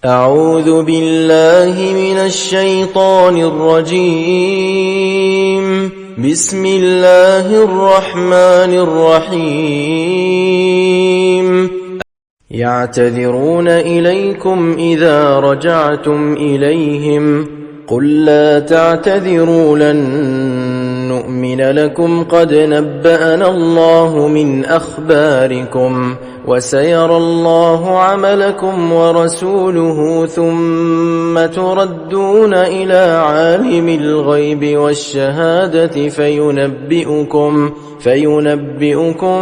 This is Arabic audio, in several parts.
أعوذ بالله من الشيطان الرجيم. بسم الله الرحمن الرحيم. يعتذرون إليكم إذا رجعتم إليهم قل لا تعتذروا لن نؤمن لكم قد نبأنا الله من أخباركم وسيرى الله عملكم ورسوله ثم تردون إلى عالم الغيب والشهادة فينبئكم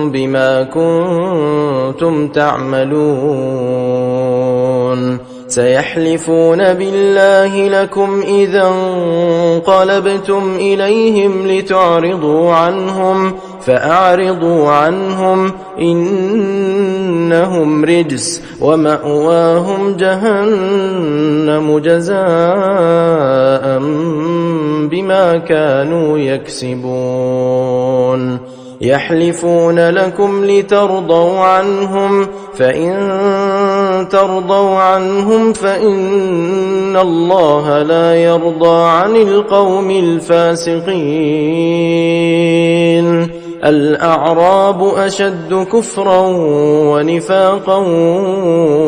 بما كنتم تعملون. سيحلفون بالله لكم إذا انقلبتم إليهم لتعرضوا عنهم فأعرضوا عنهم إنهم رجس ومأواهم جهنم جزاء بما كانوا يكسبون. يحلفون لكم لترضوا عنهم فإن ترضوا عنهم فإن الله لا يرضى عن القوم الفاسقين. الأعراب أشد كفرا ونفاقا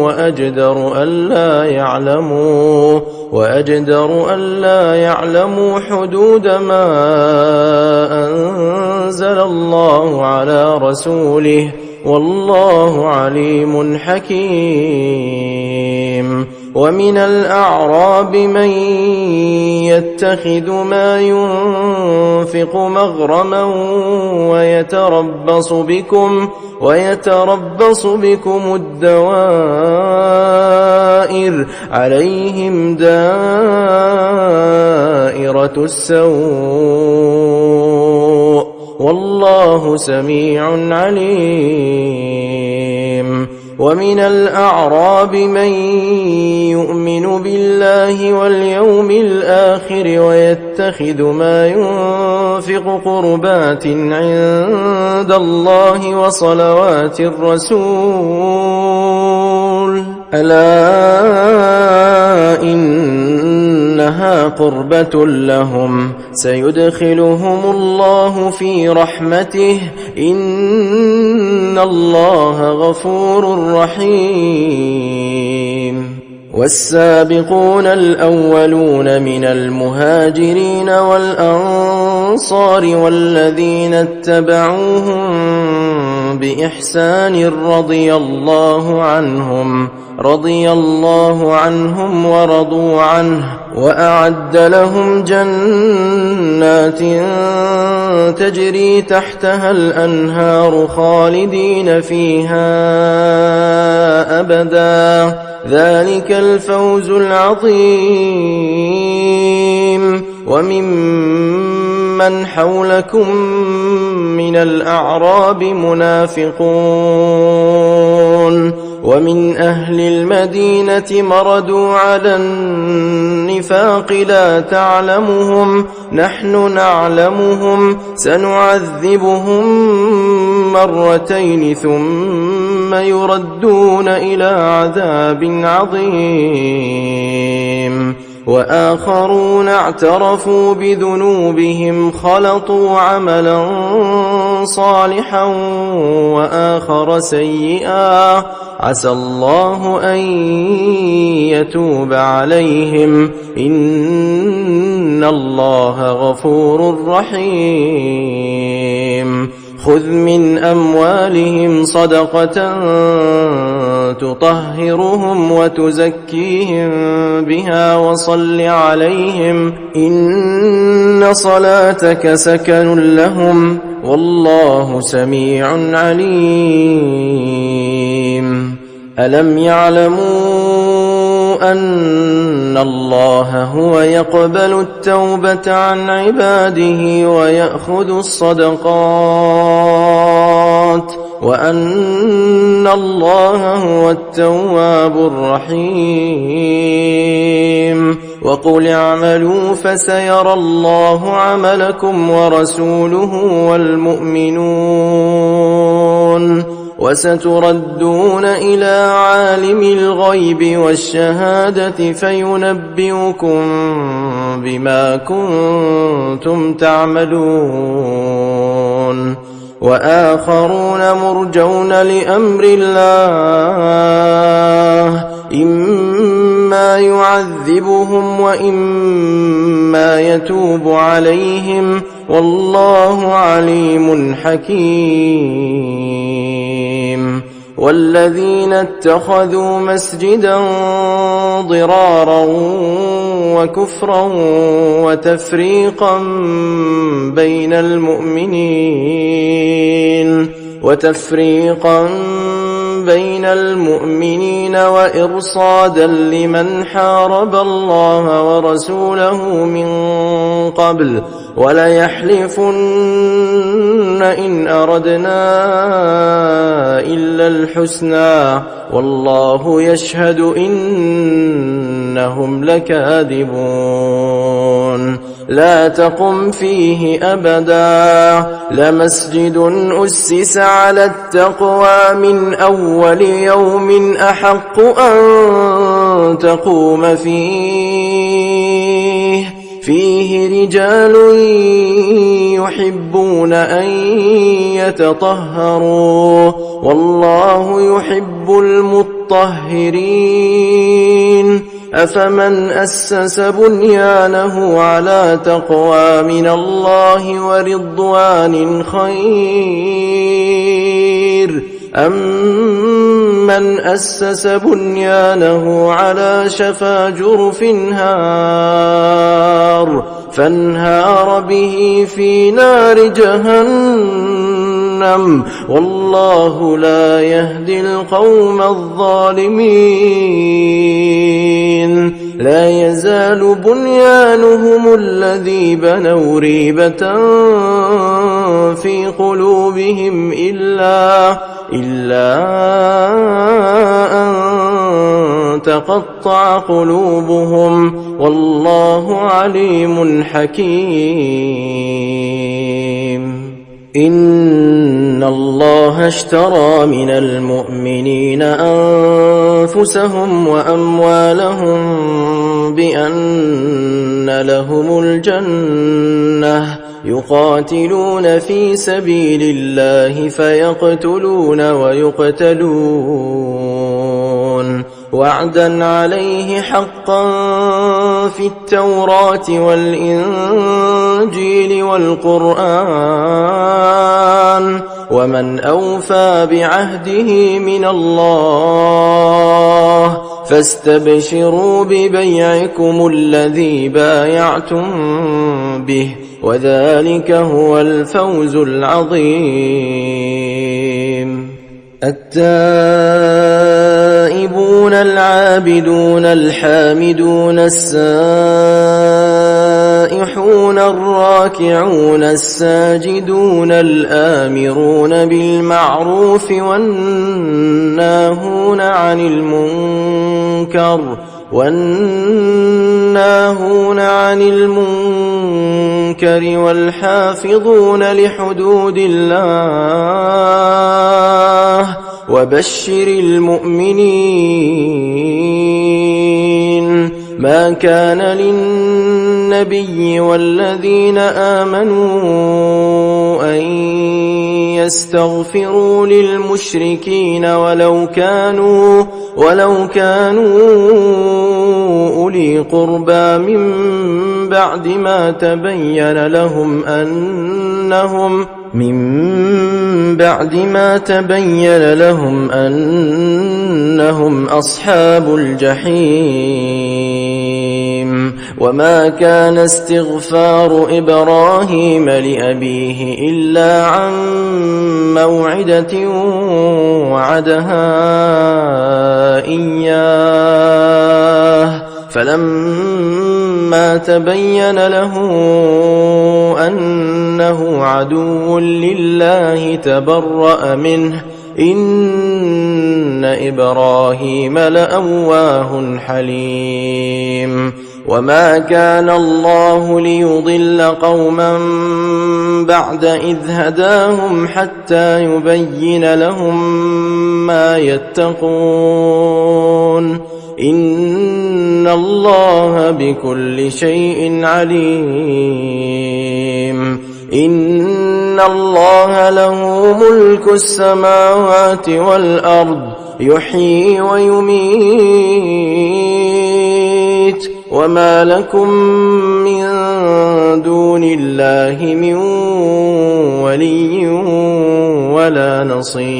وأجدر ألا يعلموا حدود ما أنزل الله على رسوله والله عليم حكيم. ومن الأعراب من يتخذ ما ينفق مغرما ويتربص بكم الدوائر عليهم دائرة السوء والله سميع عليم. ومن الأعراب من يؤمن بالله واليوم الآخر ويتخذ ما ينفق قربات عند الله وصلوات الرسول ألا إنها قربة لهم سيدخلهم الله في رحمته إن الله غفور رحيم. والسابقون الأولون من المهاجرين والأنصار والذين اتبعوهم بإحسان رضي الله عنهم ورضوا عنه وأعد لهم جنات تجري تحتها الأنهار خالدين فيها أبدا ذلك الفوز العظيم. وممن حولكم من الأعراب منافقون ومن أهل المدينة مردوا على النفاق لا تعلمهم نحن نعلمهم سنعذبهم مرتين ثم يردون إلى عذاب عظيم. وآخرون اعترفوا بذنوبهم خلطوا عملا صالحا وآخر سيئا عسى الله أن يتوب عليهم إن الله غفور رحيم. خذ من أموالهم صدقة تطهرهم وتزكيهم بها وصل عليهم إن صلاتك سكن لهم والله سميع عليم. ألم يعلموا أن الله هو يقبل التوبة عن عباده ويأخذ الصدقات وأن الله هو التواب الرحيم. وقل اعملوا فسيرى الله عملكم ورسوله والمؤمنون وستردون إلى عالم الغيب والشهادة فينبئكم بما كنتم تعملون وآخرون مرجون لأمر الله إما يعذبهم وإما يتوب عليهم والله عليم حكيم والذين اتخذوا مسجدا ضرارا وكفرا وتفريقا بين المؤمنين وإرصادا لمن حارب الله ورسوله من قبل وليحلفن إن أردنا إلا الحسنى والله يشهد إنهم لكاذبون لا تقم فيه أبدا لمسجد أسس على التقوى من أول يوم أحق أن تقوم فيه رجال يحبون أن يتطهروا والله يحب المطهرين أفمن أسس بنيانه على تقوى من الله ورضوان خير أم من أسس بنيانه على شفا جرف فانهار به في نار جهنم والله لا يهدي القوم الظالمين لا يزال بنيانهم الذي بنوا ريبة في قلوبهم إلا أن تقطع قلوبهم والله عليم حكيم إن الله اشترى من المؤمنين أنفسهم وأموالهم بأن لهم الجنة يقاتلون في سبيل الله فيقتلون ويقتلون وعدا عليه حقا في التوراة والإنجيل والقرآن ومن أوفى بعهده من الله فاستبشروا ببيعكم الذي بايعتم به وذلك هو الفوز العظيم التائبون العابدون الحامدون السائحون الراكعون الساجدون الآمرون بالمعروف والناهون عن المنكر والحافظون لحدود الله وبشر المؤمنين ما كان للنبي والذين آمنوا أن يستغفروا للمشركين ولو كانوا أولي قربى من بعد ما تبين لهم أنهم أصحاب الجحيم وما كان استغفار إبراهيم لأبيه إلا عن موعدة وعدها إياه فلما تبين له أنه عدو لله تبرأ منه إن إبراهيم لأواه حليم وما كان الله ليضل قوما بعد إذ هداهم حتى يبين لهم ما يتقون إن الله بكل شيء عليم إن الله له ملك السماوات والأرض يحيي ويميت وما لكم من دون الله من ولي ولا نصير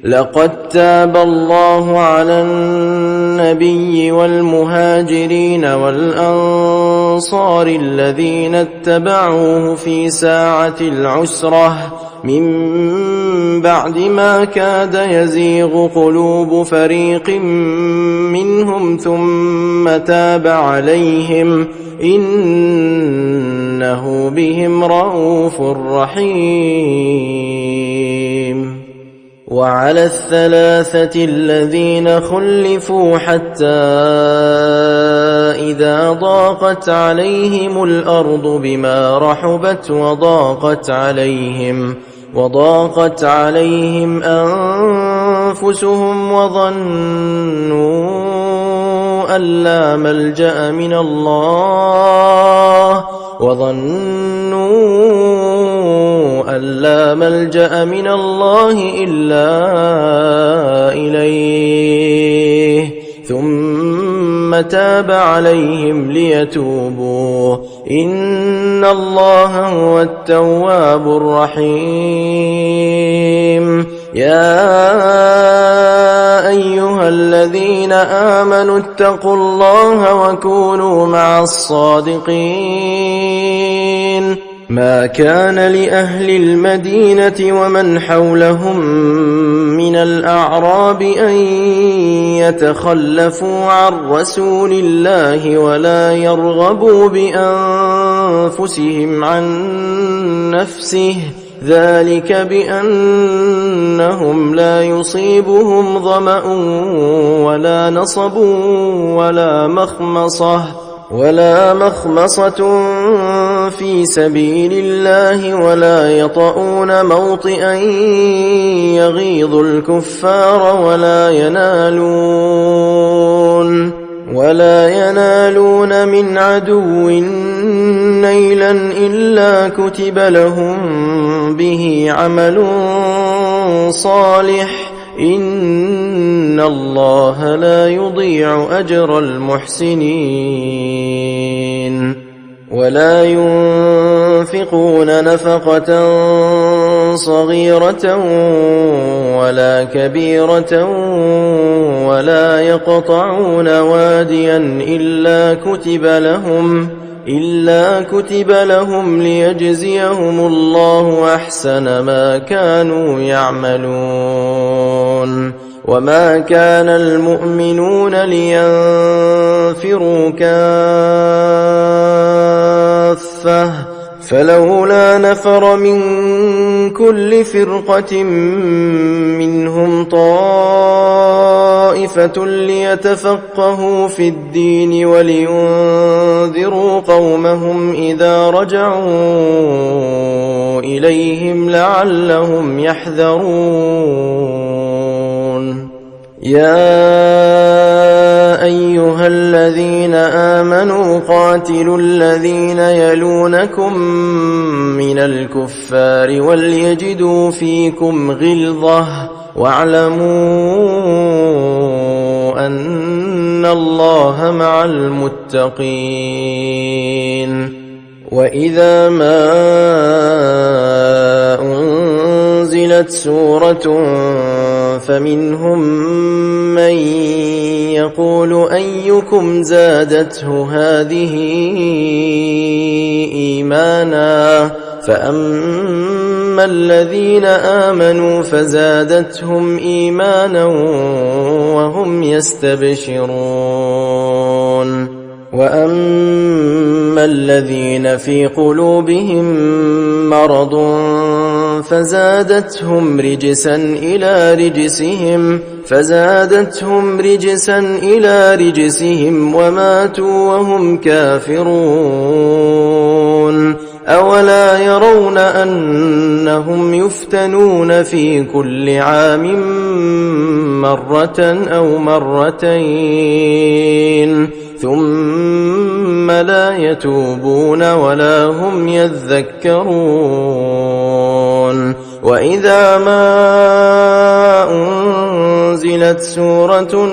لقد تاب الله على النبي والمهاجرين والأنصار الذين اتبعوه في ساعة العسرة من بعد ما كاد يزيغ قلوب فريق منهم ثم تاب عليهم إنه بهم رءوف رحيم وعلى الثلاثة الذين خلفوا حتى إذا ضاقت عليهم الأرض بما رحبت وضاقت عليهم أنفسهم وظنوا أن لا ملجأ من الله إلا إليه ثم تاب عليهم ليتوبوا إن الله هو التواب الرحيم يا أيها الذين آمنوا اتقوا الله وكونوا مع الصادقين ما كان لأهل المدينة ومن حولهم من الأعراب أن يتخلفوا عن رسول الله ولا يرغبوا بأنفسهم عن نفسه ذلك بأنهم لا يصيبهم ظمأ ولا نصب ولا مخمصة في سبيل الله ولا يطؤون موطئا يغيظ الكفار ولا ينالون من عدو نيلا إلا كتب لهم به عمل صالح إن الله لا يضيع أجر المحسنين ولا ينفقون نفقة صغيرة ولا كبيرة ولا يقطعون واديا إلا كتب لهم ليجزيهم الله أحسن ما كانوا يعملون وما كان المؤمنون لينفروا كافة فلولا نفر من كل فرقة منهم طائفة ليتفقهوا في الدين ولينذروا قومهم إذا رجعوا إليهم لعلهم يحذرون يا أيها الذين آمنوا قاتلوا الذين يلونكم من الكفار وليجدوا فيكم غلظة واعلموا أن الله مع المتقين وإذا ما أنزلت سورة فمنهم من يقول أيكم زادته هذه إيمانا فأما الذين آمنوا فزادتهم إيمانا وهم يستبشرون وأما الذين في قلوبهم مرض فزادتهم رجسا إلى رجسهم وماتوا وهم كافرون أولا يرون أنهم يفتنون في كل عام مرة أو مرتين ثم لا يتوبون ولا هم يذكرون وإذا ما أنزلت سورة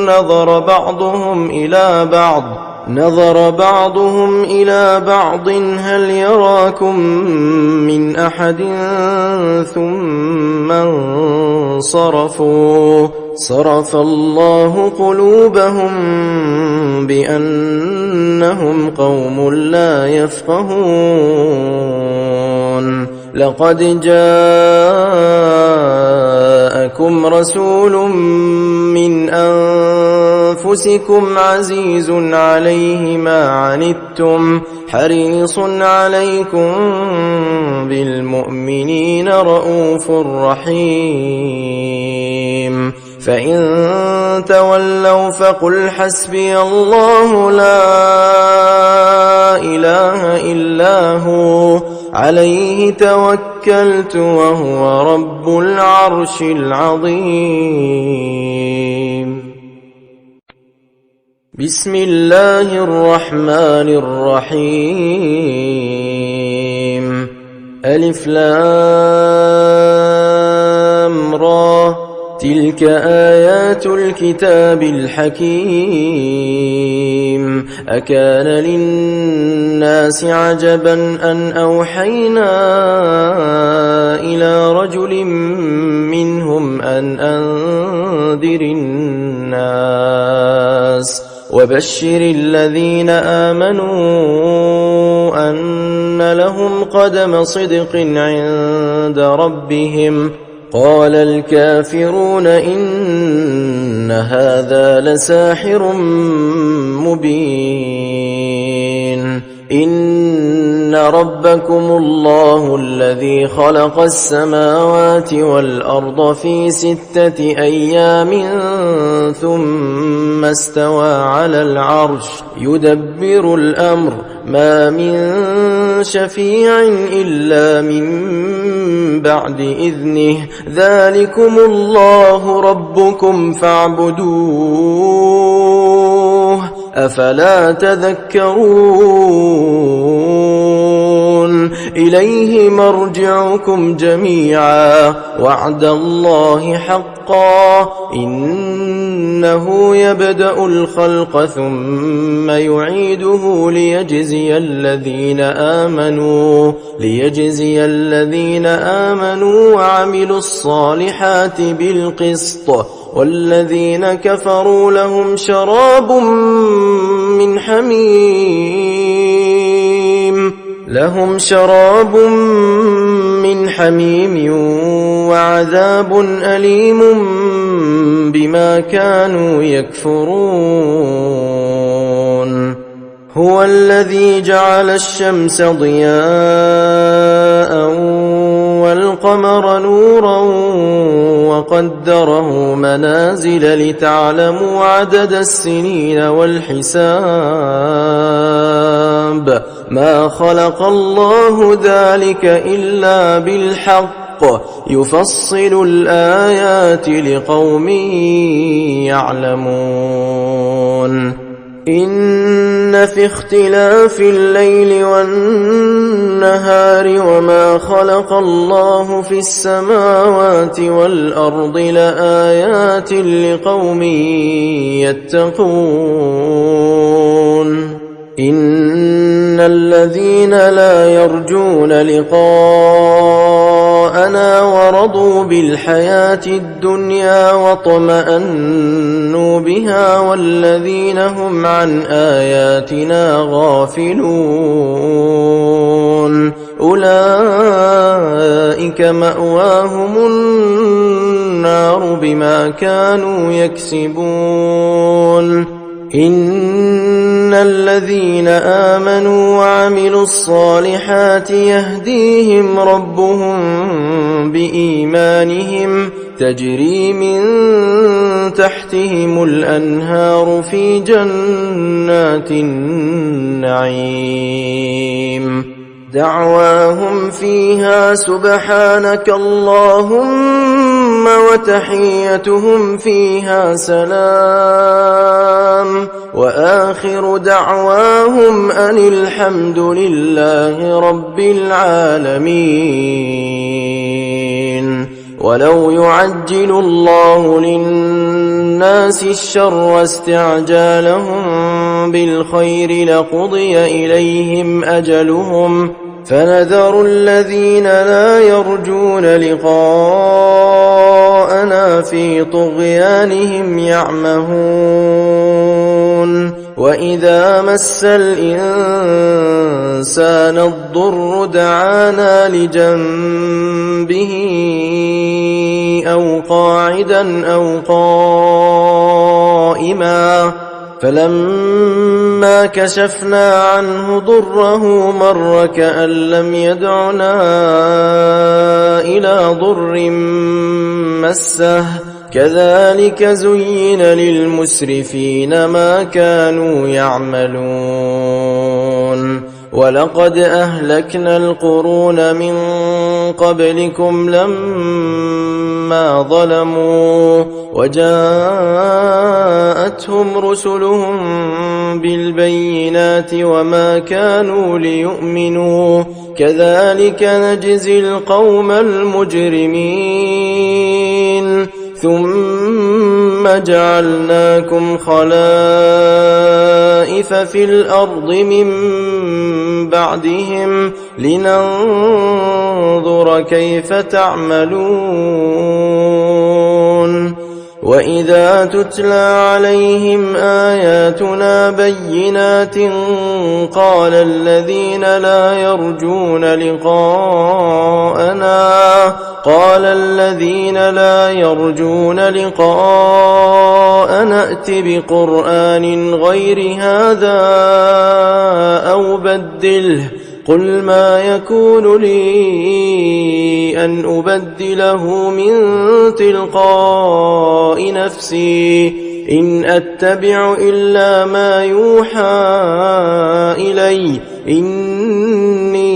نظر بعضهم إلى بعض هل يراكم من أحد ثم انصرفوا صرف الله قلوبهم بأنهم قوم لا يفقهون لقد جاءكم رسول من أنفسكم عزيز عليه ما عنتم حريص عليكم بالمؤمنين رؤوف رحيم فإن تولوا فقل حسبي الله لا إله إلا هو عليه توكلت وهو رب العرش العظيم بسم الله الرحمن الرحيم ألف لام را تلك آيات الكتاب الحكيم أكان للناس عجبا أن أوحينا إلى رجل منهم أن أنذر الناس وبشر الذين آمنوا أن لهم قدم صدق عند ربهم قال الكافرون إن هذا لساحر مبين إن ربكم الله الذي خلق السماوات والأرض في 6 أيام ثم استوى على العرش يدبر الأمر ما من شفيع إلا من بعد إذنه ذلكم الله ربكم فاعبدوه أفلا تذكرون إليه مرجعكم جميعا وعد الله حقا إنه يبدأ الخلق ثم يعيده ليجزي الذين آمنوا وعملوا الصالحات بالقسط والذين كفروا لهم شراب من حميم وعذاب أليم بما كانوا يكفرون هو الذي جعل الشمس ضياء والقمر نورا وقدره منازل لتعلموا عدد السنين والحساب ما خلق الله ذلك إلا بالحق يفصل الآيات لقوم يعلمون إن في اختلاف الليل والنهار وما خلق الله في السماوات والأرض لآيات لقوم يتقون إن الذين لا يرجون لقاءنا ورضوا بالحياة الدنيا واطمأنوا بها والذين هم عن آياتنا غافلون أولئك مأواهم النار بما كانوا يكسبون إن الذين آمنوا وعملوا الصالحات يهديهم ربهم بإيمانهم تجري من تحتهم الأنهار في جنات النعيم دعواهم فيها سبحانك اللهم وتحيتهم فيها سلام وآخر دعواهم أن الحمد لله رب العالمين. ولو يعجل الله للناس الشر استعجالهم بالخير لقضي إليهم أجلهم فنذر الذين لا يرجون لقاءنا في طغيانهم يعمهون. وإذا مس الإنسان الضر دعانا لجنبه أو قاعدا أو قائما فلما كشفنا عنه ضره مر كأن لم يدعنا إلى ضر مسه كذلك زين للمسرفين ما كانوا يعملون. ولقد أهلكنا القرون من قبلكم لما ظلموا وجاءتهم رسلهم بالبينات وما كانوا ليؤمنوا كذلك نجزي القوم المجرمين. ثم جعلناكم خلائف في الأرض من بعدهم لننظر كيف تعملون. وإذا تتلى عليهم آياتنا بينات قال الذين لا يرجون لقاءنا ائت بقرآن غير هذا أو بدله قل ما يكون لي أن أبدله من تلقاء نفسي إن أتبع إلا ما يوحى إلي إني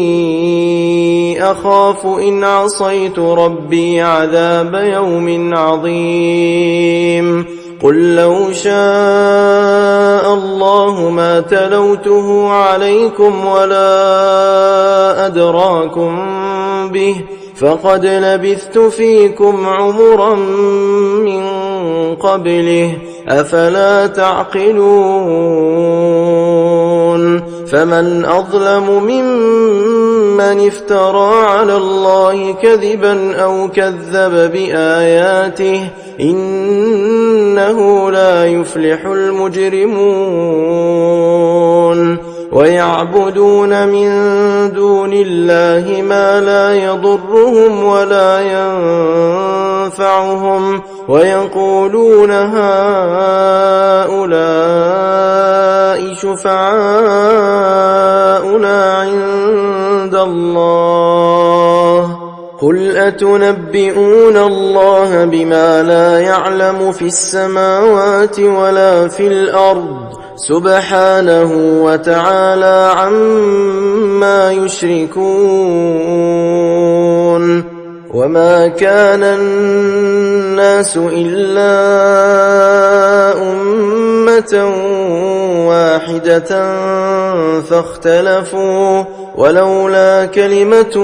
أخاف إن عصيت ربي عذاب يوم عظيم. قل لو شاء الله ما تلوته عليكم ولا أدراكم به فقد لبثت فيكم عمرا من قبله أفلا تعقلون. فمن أظلم ممن افترى على الله كذبا أو كذب بآياته إنه لا يفلح المجرمون. ويعبدون من دون الله ما لا يضرهم ولا ينفعهم ويقولون هؤلاء شفعاؤنا عند الله قل أتنبئون الله بما لا يعلم في السماوات ولا في الأرض سبحانه وتعالى عما يشركون. وما كان الناس إلا أمة واحدة فاختلفوا ولولا كلمة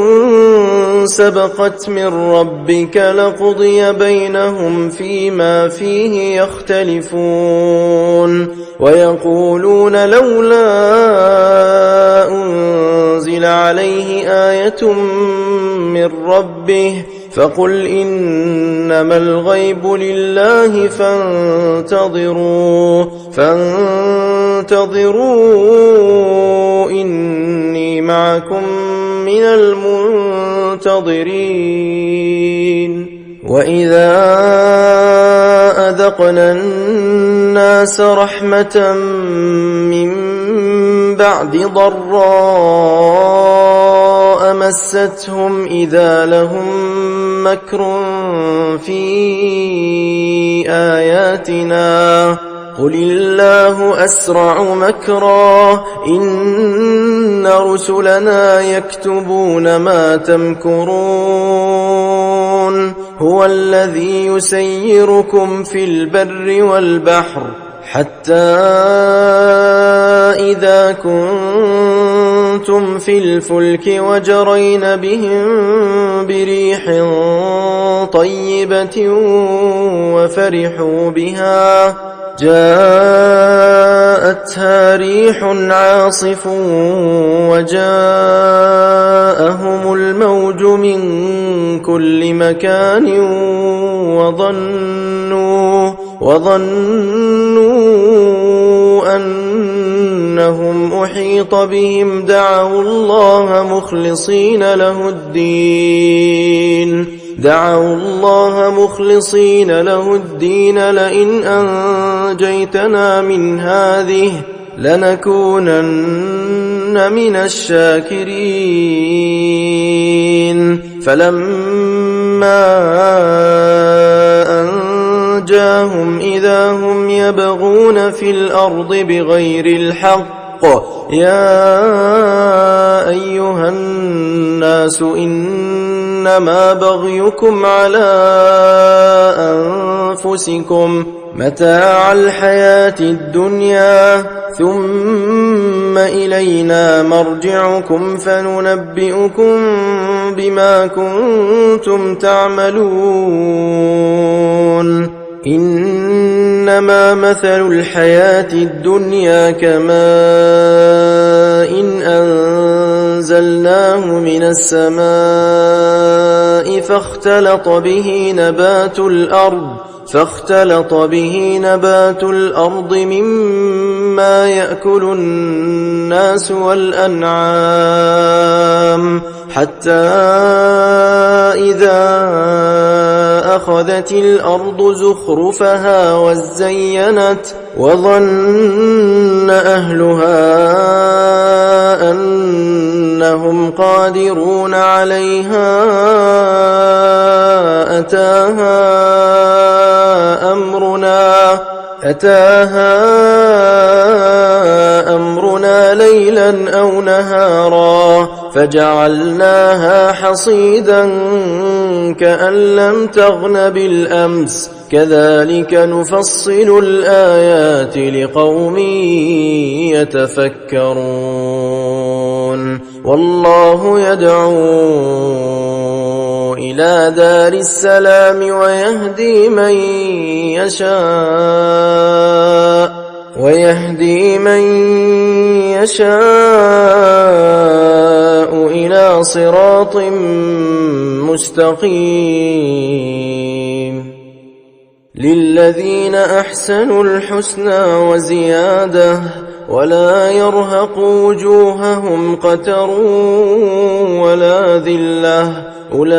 سبقت من ربك لقضي بينهم فيما فيه يختلفون. ويقولون لولا أنزل عليه آية من ربه فقل إنما الغيب لله فانتظروا إني معكم من المنتظرين. وإذا أذقنا الناس رحمة من بعد ضراء مستهم إذا لهم مكر في آياتنا قل الله أسرع مكرا إن رسلنا يكتبون ما تمكرون هو الذي يسيركم في البر والبحر حتى إذا كنتم في الفلك وجرين بهم بريح طيبة وفرحوا بها جاءتها ريح عاصف وجاءهم الموج من كل مكان وظنوا أنهم أحيط بهم دعوا الله مخلصين له الدين لئن أنجيتنا من هذه لنكونن من الشاكرين فلما أنجاهم إذا هم يبغون في الأرض بغير الحق يا أيها الناس إنما بغيكم على أنفسكم متاع الحياة الدنيا ثم إلينا مرجعكم فننبئكم بما كنتم تعملون إنما مثل الحياة الدنيا كماء أنزلناه من السماء فاختلط به نبات الأرض مما يأكل الناس والأنعام حتى إذا أخذت الأرض زخرفها وزينت وظن أهلها أنهم قادرون عليها أتاها أمرنا ليلا أو نهارا فجعلناها حصيدا كأن لم تغن بالأمس كذلك نفصل الآيات لقوم يتفكرون والله يدعو إلى دار السلام ويهدي من يشاء إلى صراط مستقيم للذين أحسنوا الحسنى وزيادة ولا يرهق وجوههم قتر ولا ذلة أولئك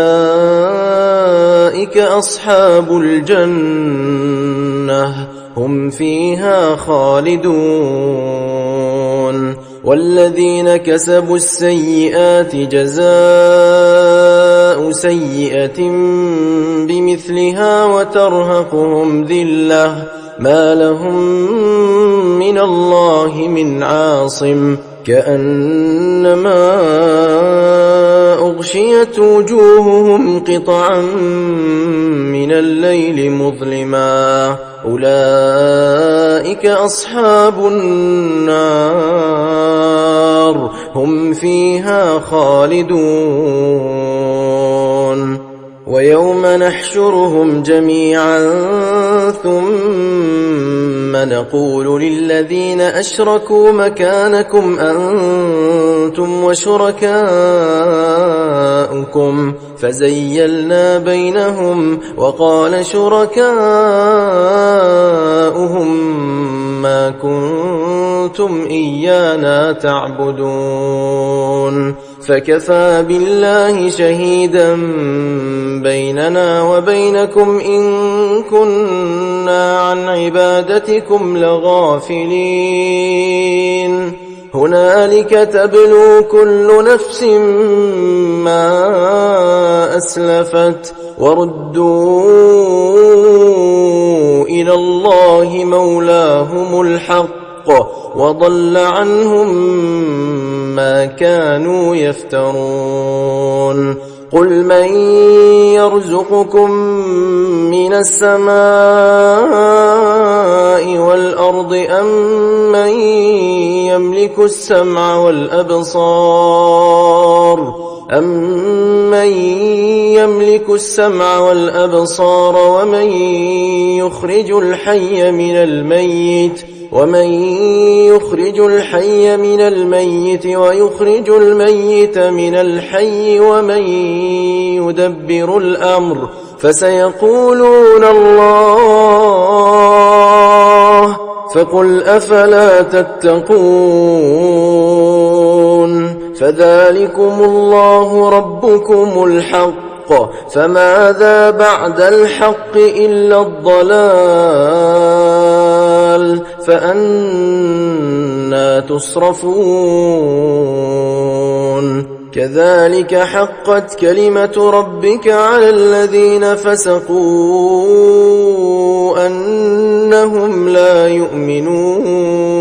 أصحاب الجنة هم فيها خالدون والذين كسبوا السيئات جزاء سيئة بمثلها وترهقهم ذلة ما لهم من الله من عاصم كأنما أغشيت وجوههم قطعا من الليل مظلما أولئك أصحاب النار هم فيها خالدون ويوم نحشرهم جميعا ثم نقول للذين أشركوا مكانكم أنتم وشركاؤكم فزيلنا بينهم وقال شركاؤهم ما كنتم إيانا تعبدون فكفى بالله شهيدا بيننا وبينكم إن كنا عن عبادتكم لغافلين هنالك تبلو كل نفس ما أسلفت وردوا إلى الله مولاهم الحق وضل عنهم ما كانوا يفترون قل من يرزقكم من السماء والأرض أم من يملك السمع والأبصار ومن يخرج الحي من الميت ويخرج الميت من الحي ومن يدبر الأمر فسيقولون الله فقل أفلا تتقون فذلكم الله ربكم الحق فماذا بعد الحق إلا الضلال فأنى تصرفون كذلك حقت كلمة ربك على الذين فسقوا أنهم لا يؤمنون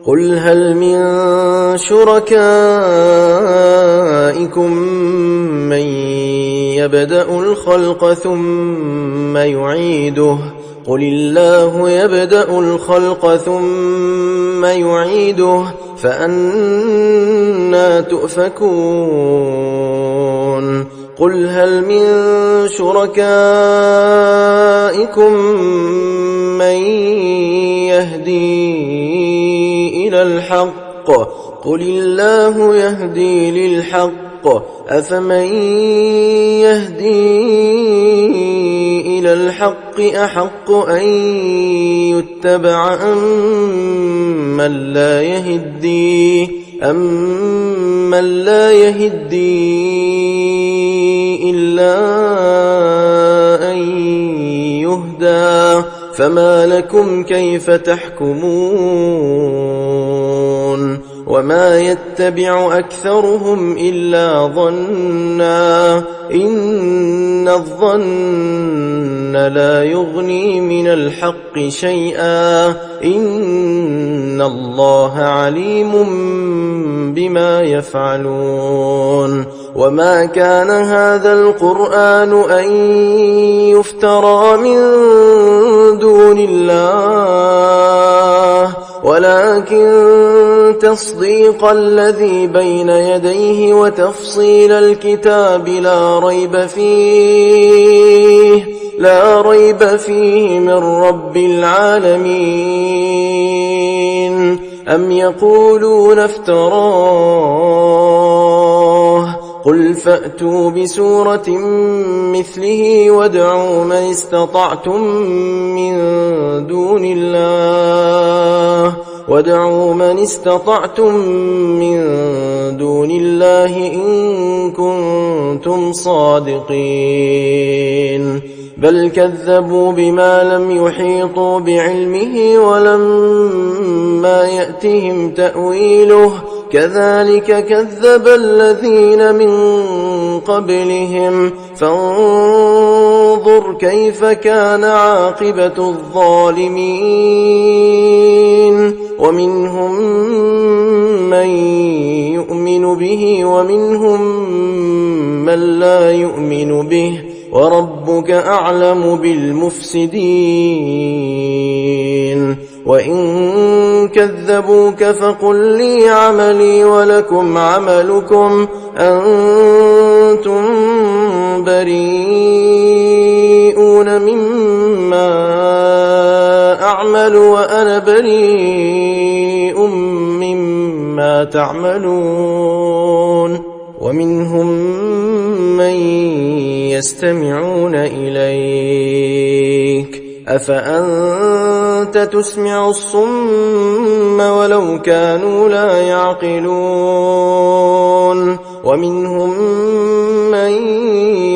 قل هل من شركائكم من يبدأ الخلق ثم يعيده قل الله يبدأ الخلق ثم يعيده فأنى تؤفكون قل هل من شركائكم من يهدي إلى الحق قل الله يهدي للحق أفمن يهدي إلى الحق أحق أن يتبع أمن لا يهدي إلا أن يهدى فما لكم كيف تحكمون وما يتبع أكثرهم إلا ظنا إن الظن لا يغني من الحق شيئا إن الله عليم بما يفعلون وما كان هذا القرآن أن يفترى من دون الله ولكن تصديق الذي بين يديه وتفصيل الكتاب لا ريب فيه من رب العالمين أم يقولون افتراه قل فأتوا بسورة مثله وادعوا من استطعتم من دون الله إن كنتم صادقين بل كذبوا بما لم يحيطوا بعلمه ولما يأتهم تأويله كذلك كذب الذين من قبلهم فانظر كيف كان عاقبة الظالمين ومنهم من يؤمن به ومنهم من لا يؤمن به وربك أعلم بالمفسدين وإن كذبوك فقل لي عملي ولكم عملكم أنتم بريئون مما أعمل وأنا بريء مما تعملون ومنهم من يستمعون إليك أفأنت تسمع الصم ولو كانوا لا يعقلون ومنهم من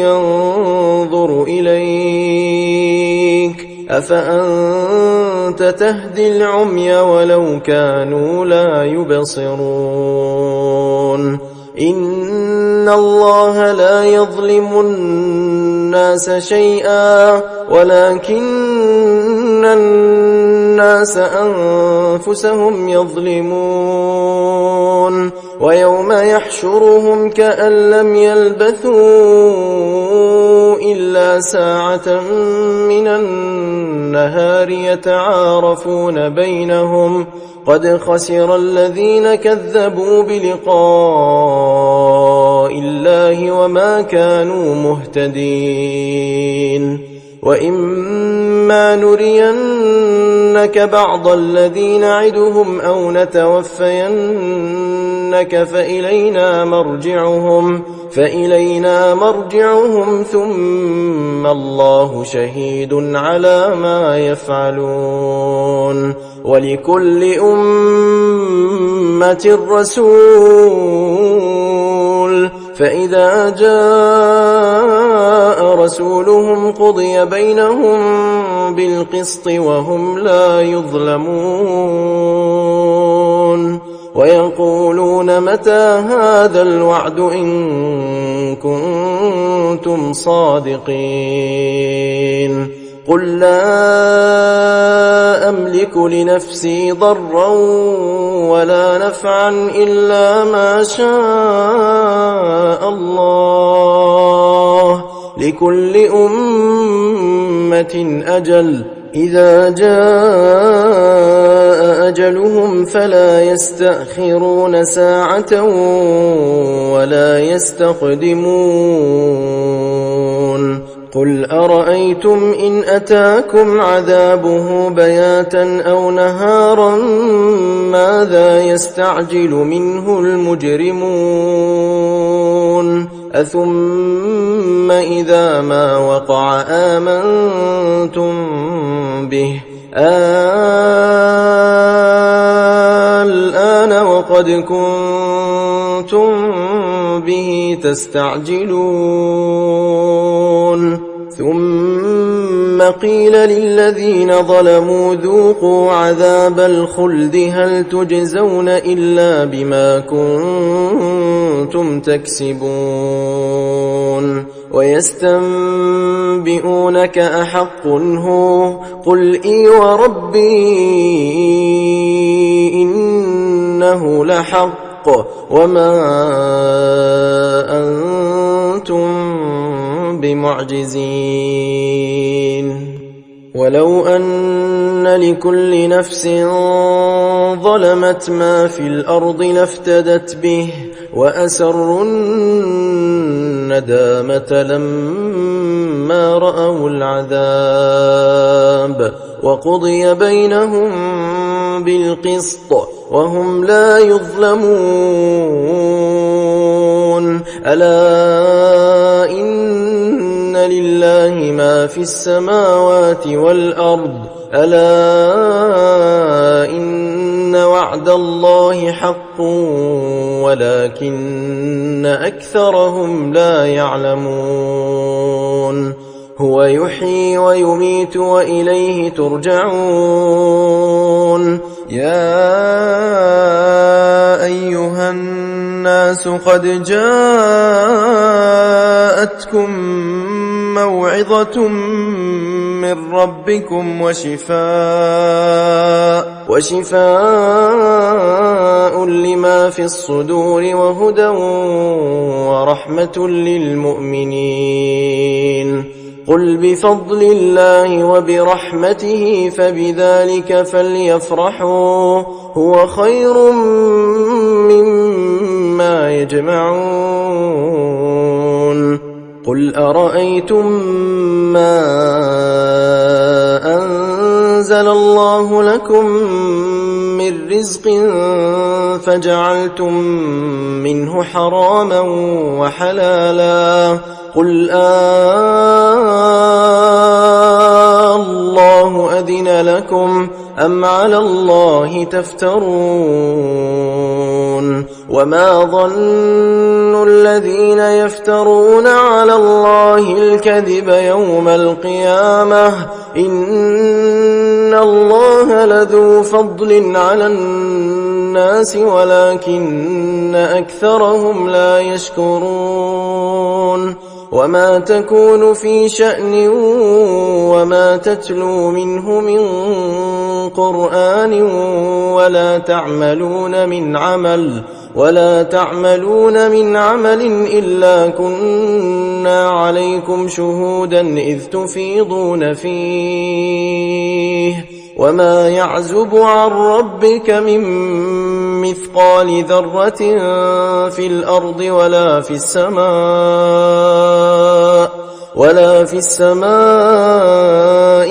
ينظر إليك أفأنت تهدي العمي ولو كانوا لا يبصرون إن الله لا يظلم الناس شيئا ولكن الناس أنفسهم يظلمون ويوم يحشرهم كأن لم يلبثوا إلا ساعة من النهار يتعارفون بينهم قد خسر الذين كذبوا بلقاء الله وما كانوا مهتدين وإما نرينك بعض الذي نعدهم أو نتوفينك فإلينا مرجعهم ثم الله شهيد على ما يفعلون ولكل أمة رسول فإذا جاء رسولهم قضي بينهم بالقسط وهم لا يظلمون ويقولون متى هذا الوعد إن كنتم صادقين قل لا أملك لنفسي ضرا ولا نفعا إلا ما شاء الله لكل أمة أجل إذا جاء أجلهم فلا يستأخرون ساعة ولا يستقدمون قل أرأيتم إن أتاكم عذابه بياتا أو نهارا ماذا يستعجل منه المجرمون أثم إذا ما وقع آمنتم به الآن وقد كنتم به تستعجلون ثم قيل للذين ظلموا ذوقوا عذاب الخلد هل تجزون إلا بما كنتم تكسبون ويستنبئونك أحق هو قل إي وربي إنه لحق وما أنتم بمعجزين ولو أن لكل نفس ظلمت ما في الأرض لافتدت به وأسروا الندامة لما رأوا العذاب وقضي بينهم بالقسط وهم لا يظلمون ألا إن لله ما في السماوات والأرض ألا إن وعد الله حق ولكن أكثرهم لا يعلمون هو يحيي ويميت وإليه ترجعون يا أيها الناس قد جاءتكم موعظة من ربكم وشفاء لما في الصدور وهدى ورحمة للمؤمنين قل بفضل الله وبرحمته فبذلك فليفرحوا هو خير مما يجمعون قل أرأيتم ما أنزل الله لكم من رزق فجعلتم منه حراما وحلالا قل الله أذن لكم أم على الله تفترون وما ظن الذين يفترون على الله الكذب يوم القيامة إن الله لذو فضل على الناس ولكن أكثرهم لا يشكرون وما تكون في شأن وما تتلو منه من قرآن ولا تعملون من عمل إلا كنا عليكم شهودا إذ تفيضون فيه وما يعزب عن ربك من مثقال ذرة في الأرض ولا في السماء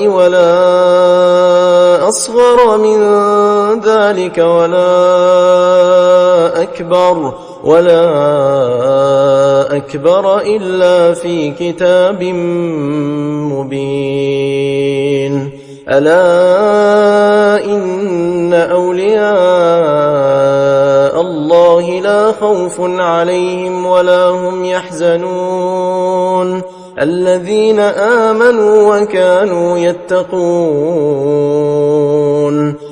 ولا أصغر من ذلك ولا أكبر إلا في كتاب مبين ألا إن أولياء الله لا خوف عليهم ولا هم يحزنون الذين آمنوا وكانوا يتقون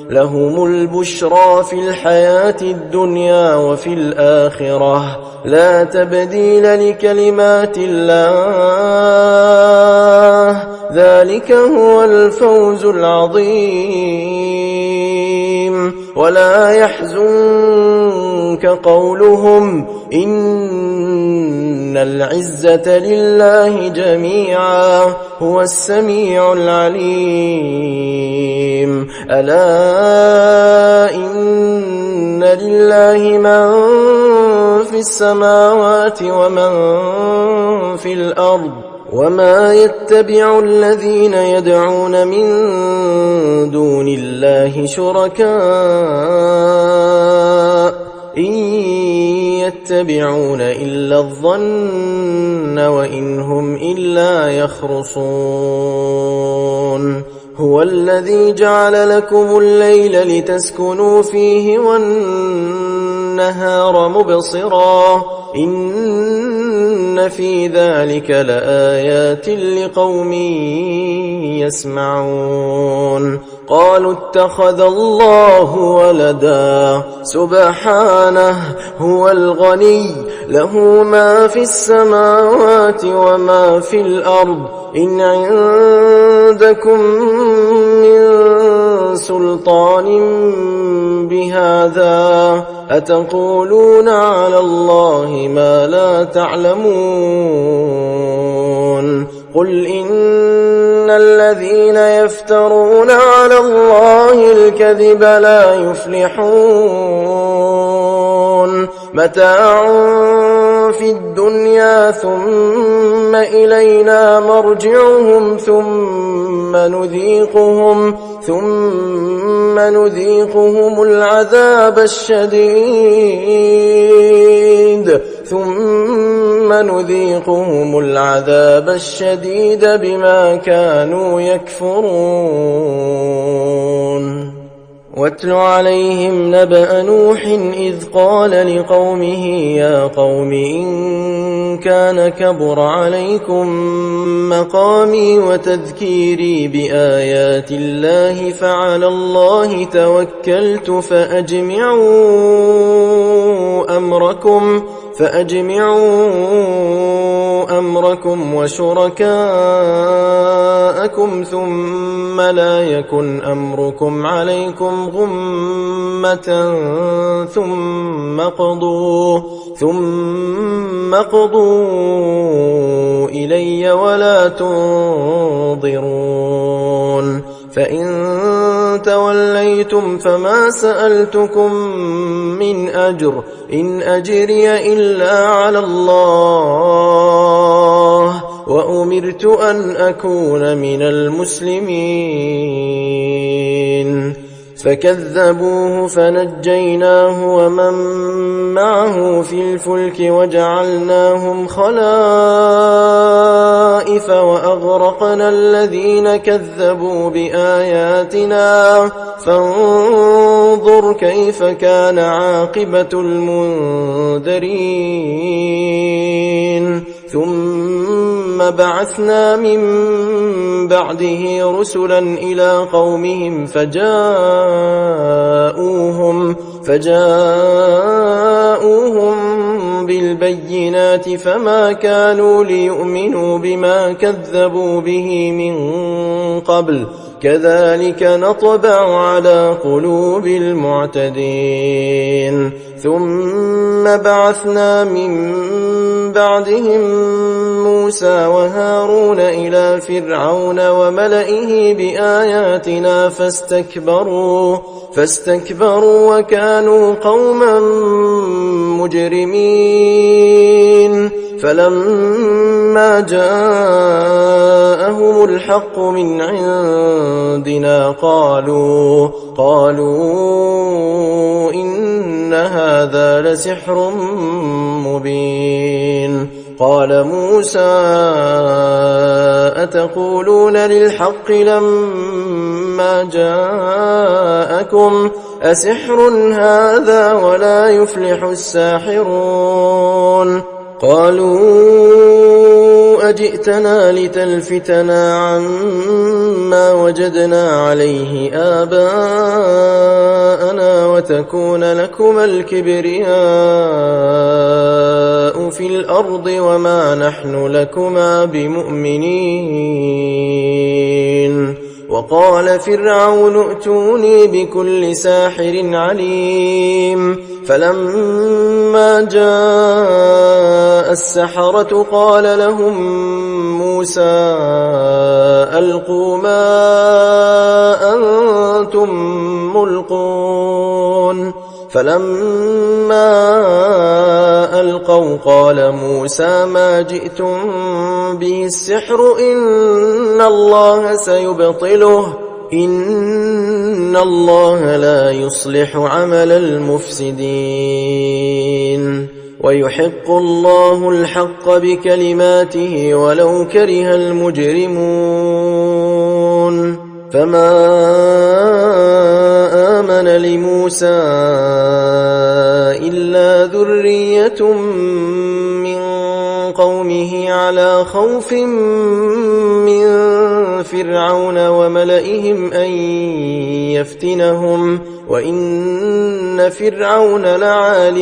لهم البشرى في الحياة الدنيا وفي الآخرة لا تبديل لكلمات الله ذلك هو الفوز العظيم ولا يحزنك قولهم إن العزة لله جميعا هو السميع العليم ألا إن لله من في السماوات ومن في الأرض وما يتبع الذين يدعون من دون الله شركاء إن يتبعون إلا الظن وإن هم إلا يخرصون هو الذي جعل لكم الليل لتسكنوا فيه والنهار مبصرا إن في ذلك لآيات لقوم يسمعون قالوا اتخذ الله ولدا سبحانه هو الغني له ما في السماوات وما في الأرض إن عندكم من سلطان بهذا أتقولون على الله ما لا تعلمون قل إن الذين يفترون على الله الكذب لا يفلحون متاع في الدنيا ثم إلينا مرجعهم ثم نذيقهم العذاب الشديد بما كانوا يكفرون واتل عليهم نبأ نوح إذ قال لقومه يا قوم إن كان كبر عليكم مقامي وتذكيري بآيات الله فعلى الله توكلت فأجمعوا أمركم وشركاءكم ثم لا يكن أمركم عليكم غمة ثم قضوا إلي ولا تنظرون فإن توليتم فما سألتكم من أجر إن أجري إلا على الله وأمرت أن أكون من المسلمين فكذبوه فنجيناه ومن معه في الفلك وجعلناهم خلائف وأغرقنا الذين كذبوا بآياتنا فانظر كيف كان عاقبة المنذرين ثم بعثنا من بعده رسلا إلى قومهم فجاءوهم بالبينات فما كانوا ليؤمنوا بما كذبوا به من قبل كذلك نطبع على قلوب المعتدين ثم بعثنا من بعدهم موسى وهارون إلى فرعون وملئه بآياتنا فاستكبروا وكانوا قوما مجرمين فلما جاءهم الحق من عندنا قالوا إن هذا لسحر مبين قال موسى أتقولون للحق لما جاءكم أسحر هذا ولا يفلح الساحرون قالوا أجئتنا لتلفتنا عما وجدنا عليه آباءنا وتكون لكما الكبرياء في الأرض وما نحن لكما بمؤمنين وقال فرعون ائتوني بكل ساحر عليم فلما جاء السحرة قال لهم موسى ألقوا ما أنتم ملقون فلما ألقوا قال موسى ما جئتم به السحر إن الله سيبطله إن الله لا يصلح عمل المفسدين ويحق الله الحق بكلماته ولو كره المجرمون فما آمن لموسى إلا ذرية من قومه على خوف من فرعون وملئهم أن يفتنهم وإن فرعون لعال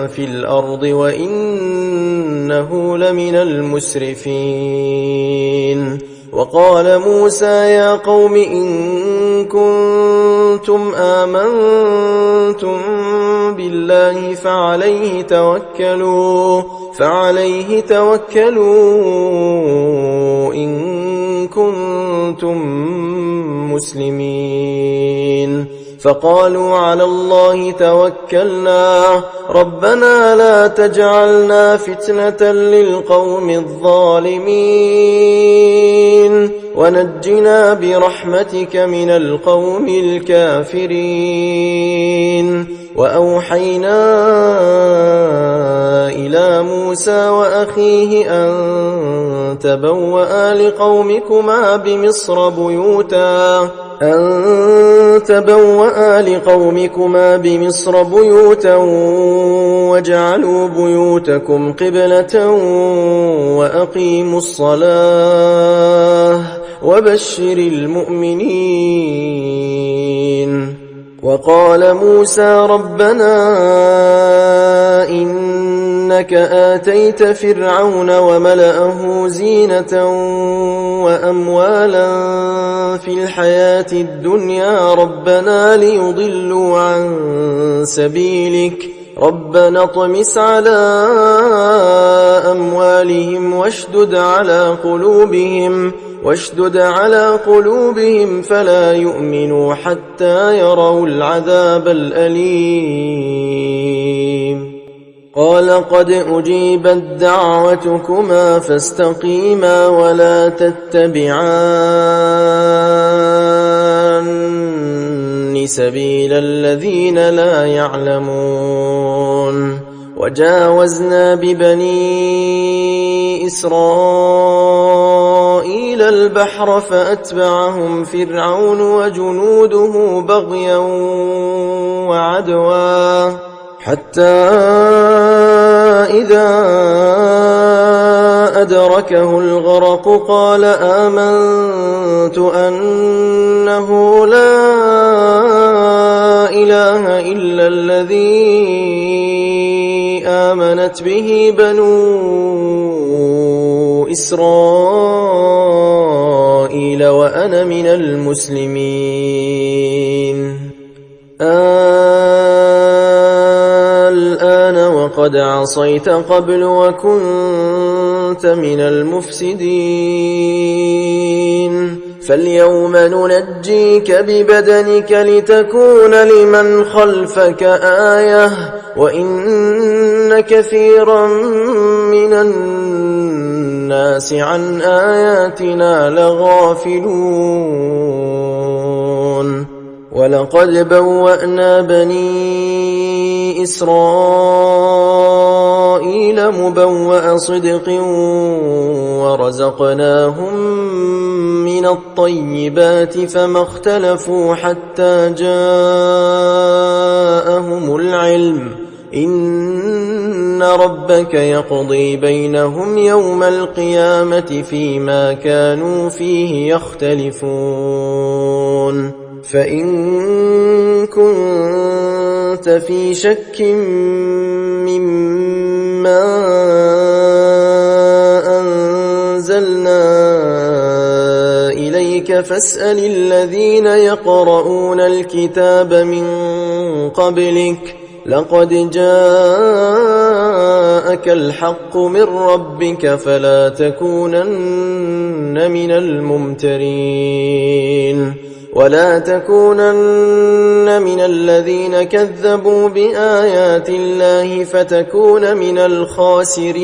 في الأرض وإنه لمن المسرفين وقال موسى يا قوم إن كنتم آمنتم بالله فعليه توكلوا إن كنتم مسلمين فقالوا على الله توكلنا ربنا لا تجعلنا فتنة للقوم الظالمين ونجنا برحمتك من القوم الكافرين وأوحينا إلى موسى وأخيه أن تبوأ لقومكما بمصر بيوتا واجعلوا بيوتكم قبلة وأقيموا الصلاة وبشر المؤمنين وقال موسى ربنا إنك آتيت فرعون وملأه زينة وأموالا في الحياة الدنيا ربنا ليضلوا عن سبيلك ربنا اطمس على أموالهم واشدد على قلوبهم فلا يؤمنوا حتى يروا العذاب الأليم قال قد أجيبت دعوتكما فاستقيما ولا تتبعان سبيل الذين لا يعلمون وجاوزنا ببني إسرائيل البحر فأتبعهم فرعون وجنوده بغيا وعدوا حتى إذا أدركه الغرق قال آمنت أنه لا إله إلا الذي آمنت به بنو إسرائيل وأنا من المسلمين الآن وقد عصيت قبل وكنت من المفسدين فاليوم ننجيك ببدنك لتكون لمن خلفك آية وإن كثيرا من الناس عن آياتنا لغافلون ولقد بوأنا بني إسرائيل مبوأ صدق ورزقناهم من الطيبات فما اختلفوا حتى جاءهم العلم إن ربك يقضي بينهم يوم القيامة فيما كانوا فيه يختلفون فإن كنت في شك مما أنزلنا إليك فاسأل الذين يقرؤون الكتاب من قبلك لقد جاءك الحق من ربك فلا تكونن من الممترين ولا تكونن من الذين كذبوا بآيات الله فتكون من الخاسرين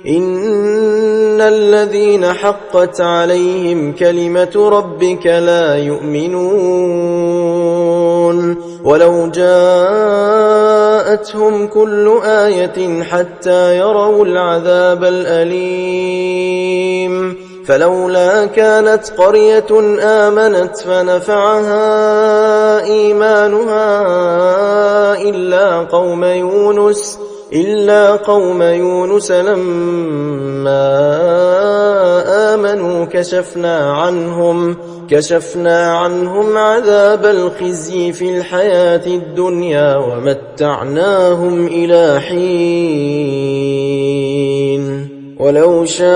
إن الذين حقت عليهم كلمة ربك لا يؤمنون ولو جاءتهم كل آية حتى يروا العذاب الأليم فلولا كانت قرية آمنت فنفعها إيمانها إلا قوم يونس لما آمنوا كشفنا عنهم عذاب الخزي في الحياة الدنيا ومتعناهم إلى حين ولو شاء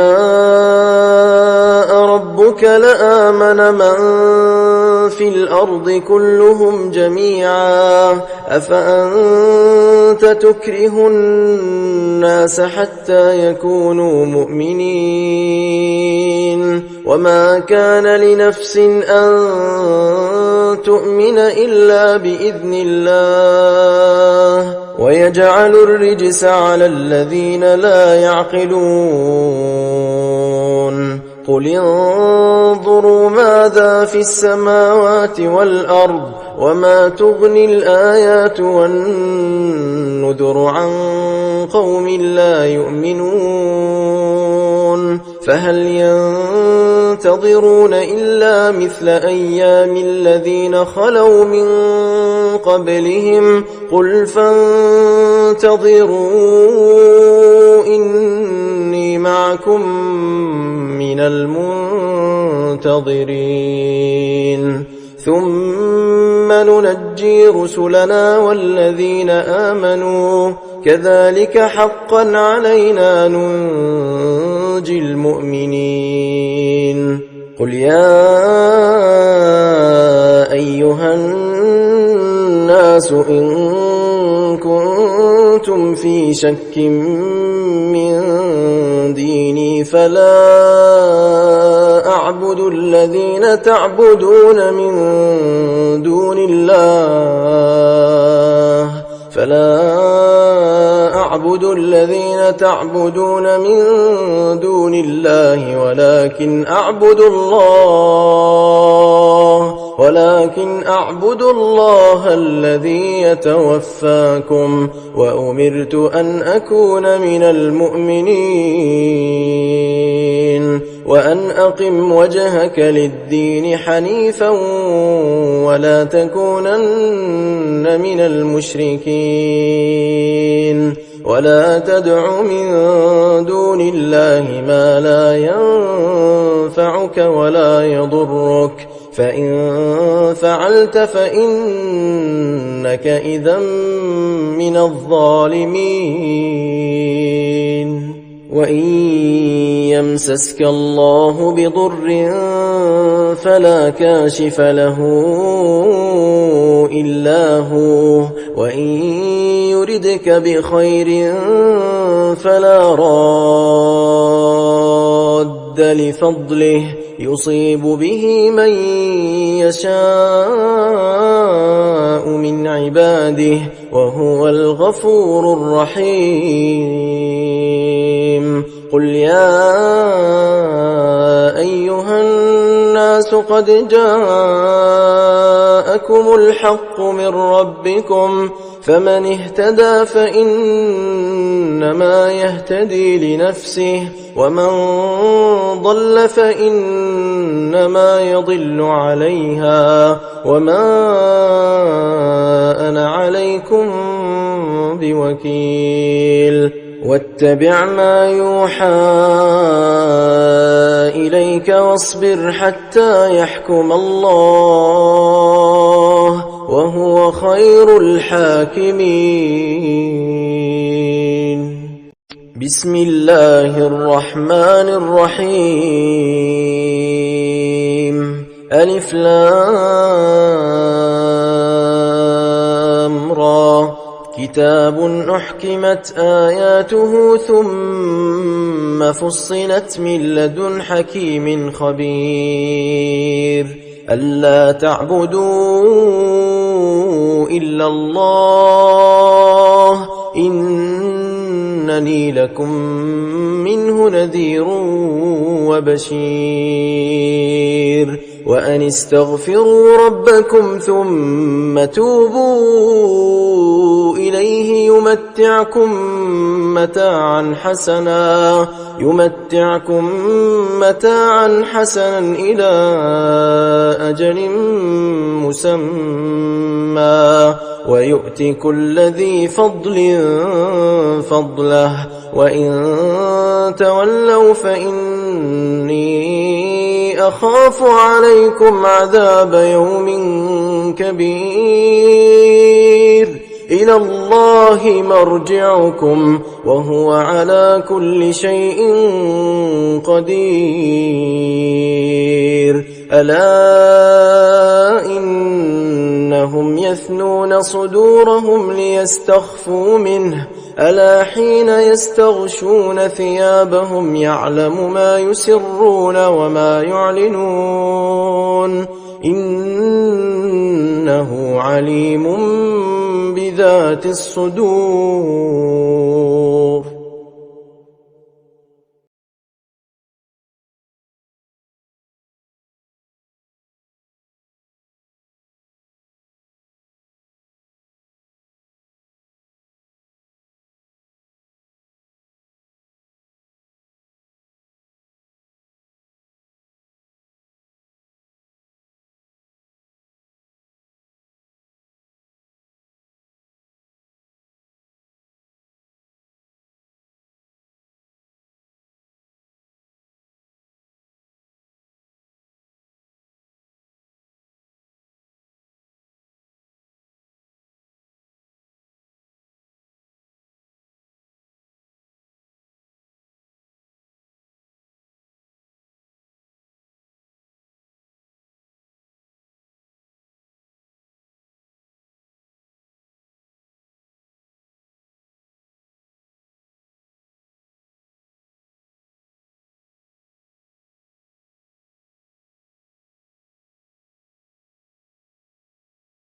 ربك لآمن من في الأرض كلهم جميعا أفأنت تكره الناس حتى يكونوا مؤمنين وما كان لنفس أن تؤمن إلا بإذن الله ويجعل الرجس على الذين لا يعقلون قل انظروا ماذا في السماوات والأرض وما تغني الآيات والنذر عن قوم لا يؤمنون فهل ينتظرون إلا مثل أيام الذين خلوا من قبلهم قل فانتظروا إني معكم من المنتظرين ثم ننجي رسلنا والذين آمنوا كذلك حقا علينا ننجي المؤمنين قل يا أيها الناس إن كنتم في شك من ديني فلا أعبد الذين تعبدون من دون الله ولكن أعبد الله الذي يتوفاكم وأمرت أن أكون من المؤمنين أقم وجهك للدين حنيفا ولا تكونن من المشركين ولا تدع من دون الله ما لا ينفعك ولا يضرك فإن فعلت فإنك إذا من الظالمين وإن يمسسك الله بضر فلا كاشف له إلا هو وإن يردك بخير فلا راد لفضله يصيب به من يشاء من عباده وهو الغفور الرحيم قل يا أيها الناس قد جاءكم الحق من ربكم فمن اهتدى فإنما يهتدي لنفسه ومن ضل فإنما يضل عليها وما أنا عليكم بوكيل واتبع ما يوحى إليك واصبر حتى يحكم الله وهو خير الحاكمين بسم الله الرحمن الرحيم ألف لام را كتاب أحكمت آياته ثم فصلت من لدن حكيم خبير ألا تعبدوا إلا الله إنني لكم منه نذير وبشير وأن استغفروا ربكم ثم توبوا إليه يمتعكم متاعا حسنا إلى أجل مسمى ويؤت كل ذي فضل فضله وإن تولوا فإني أخاف عليكم عذاب يوم كبير إلى الله مرجعكم وهو على كل شيء قدير ألا إنهم يثنون صدورهم ليستخفوا منه ألا حين يستغشون ثيابهم يعلم ما يسرون وما يعلنون إنه عليم بذات الصدور